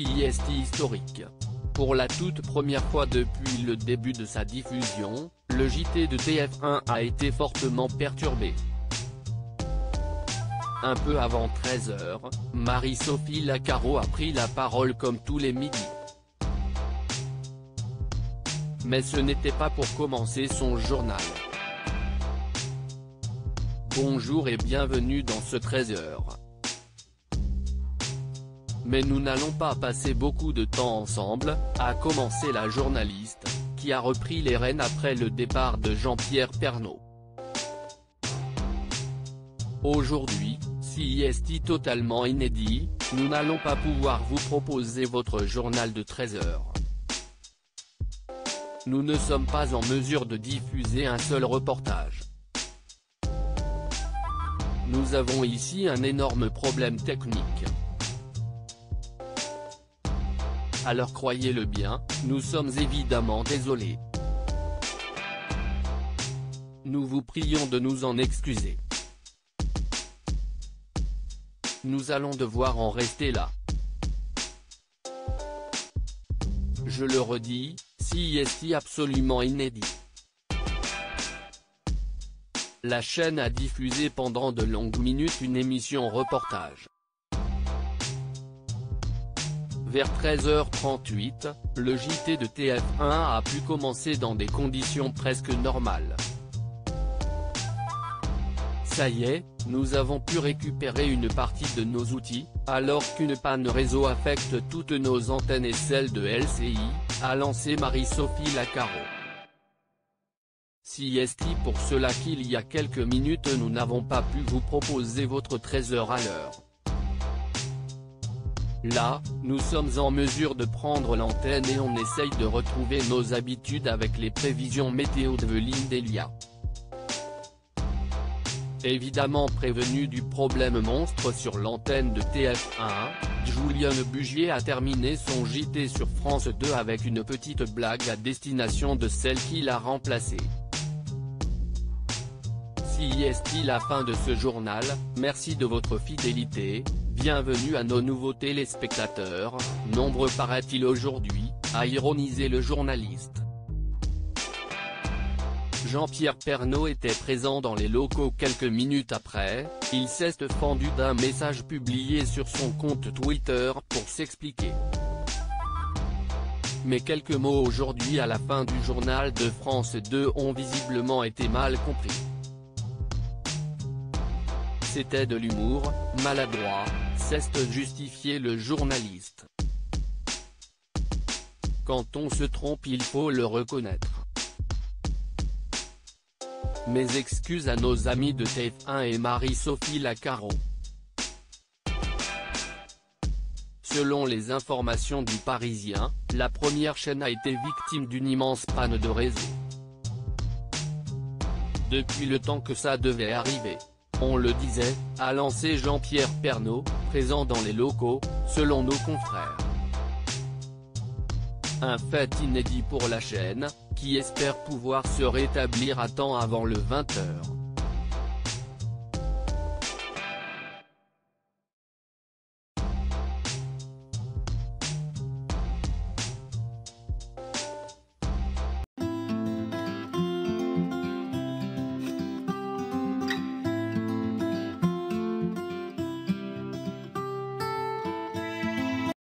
sieste historique. Pour la toute première fois depuis le début de sa diffusion, le JT de TF1 a été fortement perturbé. Un peu avant 13h, Marie-Sophie Lacaro a pris la parole comme tous les midis. Mais ce n'était pas pour commencer son journal. Bonjour et bienvenue dans ce 13h. Mais nous n'allons pas passer beaucoup de temps ensemble, a commencé la journaliste, qui a repris les rênes après le départ de Jean-Pierre Pernaut. Aujourd'hui, sieste totalement inédit, nous n'allons pas pouvoir vous proposer votre journal de 13h. Nous ne sommes pas en mesure de diffuser un seul reportage. Nous avons ici un énorme problème technique. Alors croyez-le bien, nous sommes évidemment désolés. Nous vous prions de nous en excuser. Nous allons devoir en rester là. Je le redis, sieste absolument inédit. La chaîne a diffusé pendant de longues minutes une émission reportage. Vers 13h38, le JT de TF1 a pu commencer dans des conditions presque normales. Ça y est, nous avons pu récupérer une partie de nos outils, alors qu'une panne réseau affecte toutes nos antennes et celles de LCI, a lancé Marie-Sophie Lacaro. Sieste pour cela qu'il y a quelques minutes nous n'avons pas pu vous proposer votre 13h à l'heure. Là, nous sommes en mesure de prendre l'antenne et on essaye de retrouver nos habitudes avec les prévisions météo de Lindelia. Évidemment prévenu du problème monstre sur l'antenne de TF1, Julien Bugier a terminé son JT sur France 2 avec une petite blague à destination de celle qui l'a remplacée. Sieste la fin de ce journal, merci de votre fidélité, bienvenue à nos nouveaux téléspectateurs, nombreux paraît-il aujourd'hui, a ironisé le journaliste. Jean-Pierre Pernaut était présent dans les locaux quelques minutes après, il s'est fendu d'un message publié sur son compte Twitter pour s'expliquer. Mais quelques mots aujourd'hui à la fin du journal de France 2 ont visiblement été mal compris. C'était de l'humour, maladroit, s'est justifié le journaliste. Quand on se trompe il faut le reconnaître. Mes excuses à nos amis de TF1 et Marie-Sophie Lacaro. Selon les informations du Parisien, la première chaîne a été victime d'une immense panne de réseau. Depuis le temps que ça devait arriver, on le disait, a lancé Jean-Pierre Pernaut, présent dans les locaux, selon nos confrères. Un fait inédit pour la chaîne, qui espère pouvoir se rétablir à temps avant le 20h.